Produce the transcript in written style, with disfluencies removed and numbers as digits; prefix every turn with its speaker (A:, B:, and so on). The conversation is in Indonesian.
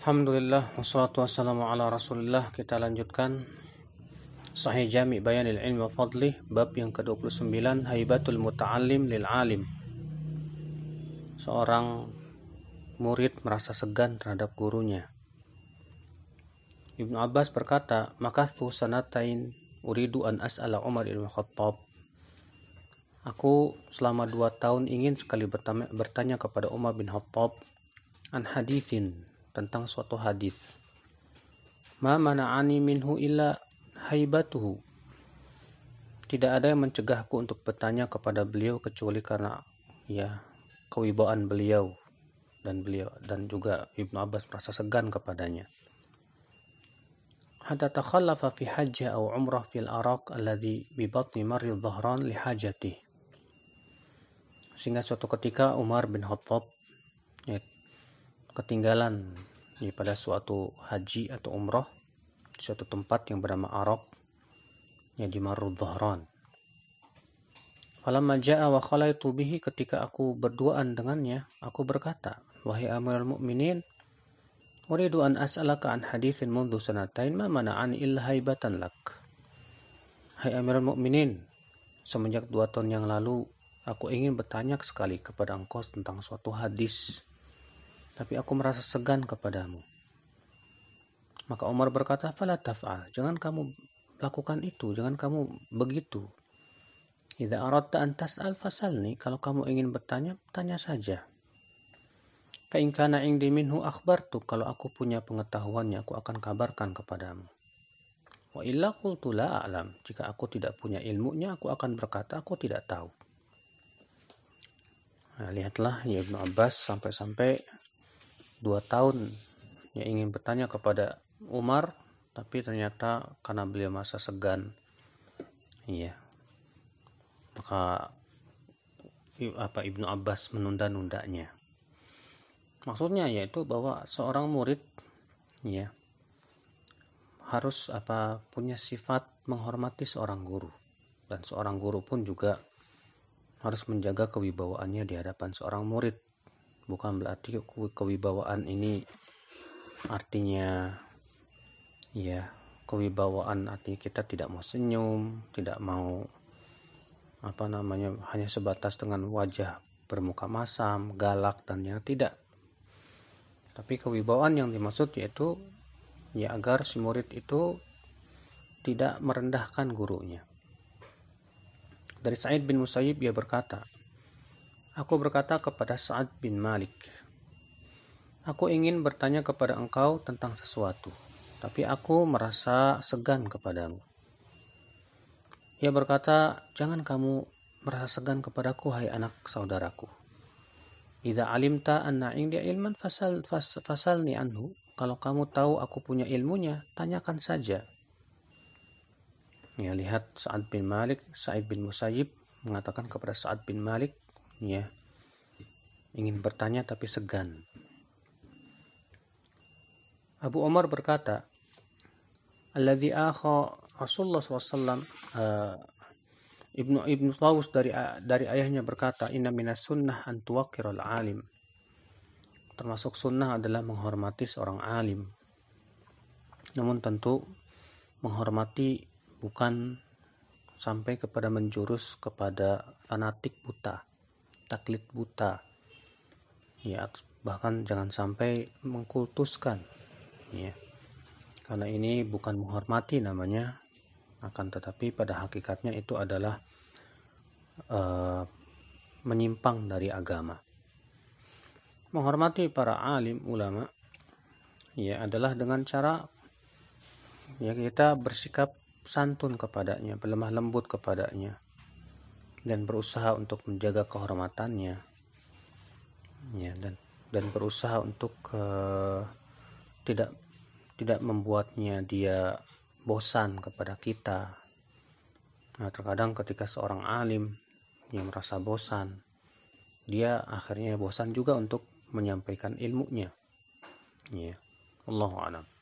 A: Alhamdulillah wassalatu wassalamu ala rasulillah. Kita lanjutkan Sahih Jami' Bayanil Ilmi wa Fadlih, bab yang ke-29, Haibatul Muta'allim lil Alim. Seorang murid merasa segan terhadap gurunya. Ibnu Abbas berkata, "Makathu sanatain uridu an as'ala Umar ibn Khattab." Aku selama 2 tahun ingin sekali bertanya kepada Umar bin Khattab an hadithin, tentang suatu hadis. Ma mana'ani minhu illa haibatuhu. Tidak ada yang mencegahku untuk bertanya kepada beliau kecuali karena kewibawaan beliau dan juga Ibnu Abbas merasa segan kepadanya. Hatta takhallafa fi hajjah aw umrah fil araq alladhi bi batni marri dhahran li hajatihi. Sehingga suatu ketika Umar bin Khattab ketinggalan pada suatu haji atau umrah di suatu tempat yang bernama Araq di Marru Dhahran. Falamma ja'a wa khalaitu bihi, ketika aku berduaan dengannya, aku berkata, "Wahai Amirul Mukminin, uridu an as'alaka an haditsin mundu sanatain ma mana'ani illa haibatan lak." Hai Amirul Mukminin, semenjak 2 tahun yang lalu aku ingin bertanya sekali kepada engkau tentang suatu hadis, tapi aku merasa segan kepadamu. Maka Umar berkata, "Fala taf'al." Jangan kamu lakukan itu, jangan kamu begitu. Idza aradta an tas'al fasalni. Kalau kamu ingin bertanya, tanya saja. Fa in kana 'indi minhu akhbartu. Kalau aku punya pengetahuannya, aku akan kabarkan kepadamu. Wa illa qultu la a'lam. Jika aku tidak punya ilmunya, aku akan berkata aku tidak tahu. Nah, lihatlah Ibnu Abbas sampai 2 tahun ingin bertanya kepada Umar, tapi ternyata karena beliau merasa segan, maka Ibnu Abbas menunda-nundanya. Maksudnya yaitu bahwa seorang murid harus punya sifat menghormati seorang guru, dan seorang guru pun juga harus menjaga kewibawaannya di hadapan seorang murid. Bukan berarti kewibawaan ini artinya kewibawaan artinya kita tidak mau senyum, tidak mau hanya sebatas dengan wajah bermuka masam, galak dan yang tidak. Tapi kewibawaan yang dimaksud yaitu agar si murid itu tidak merendahkan gurunya. Dari Sa'id bin Musayyib dia berkata, aku berkata kepada Sa'ad bin Malik, aku ingin bertanya kepada engkau tentang sesuatu, tapi aku merasa segan kepadamu. Ia berkata, jangan kamu merasa segan kepadaku, hai anak saudaraku. Idza alimta anna indi ilman fasalni anhu. Kalau kamu tahu aku punya ilmunya, tanyakan saja. Lihat Sa'ad bin Musayyib mengatakan kepada Sa'ad bin Malik, ingin bertanya tapi segan. Abu Umar berkata, alladzi akha Rasulullah SAW, Ibnu Tawus dari ayahnya berkata, inna minas sunnah an tuwaqqiral alim. Termasuk sunnah adalah menghormati seorang alim. Namun tentu menghormati bukan sampai kepada menjurus kepada fanatik buta, taklid buta. Bahkan jangan sampai mengkultuskan. Karena ini bukan menghormati namanya, akan tetapi pada hakikatnya itu adalah menyimpang dari agama. Menghormati para alim ulama adalah dengan cara kita bersikap santun kepadanya, berlemah lembut kepadanya, dan berusaha untuk menjaga kehormatannya, dan berusaha untuk tidak membuatnya dia bosan kepada kita. Terkadang ketika seorang alim yang merasa bosan, dia akhirnya bosan juga untuk menyampaikan ilmunya. Allahu a'lam.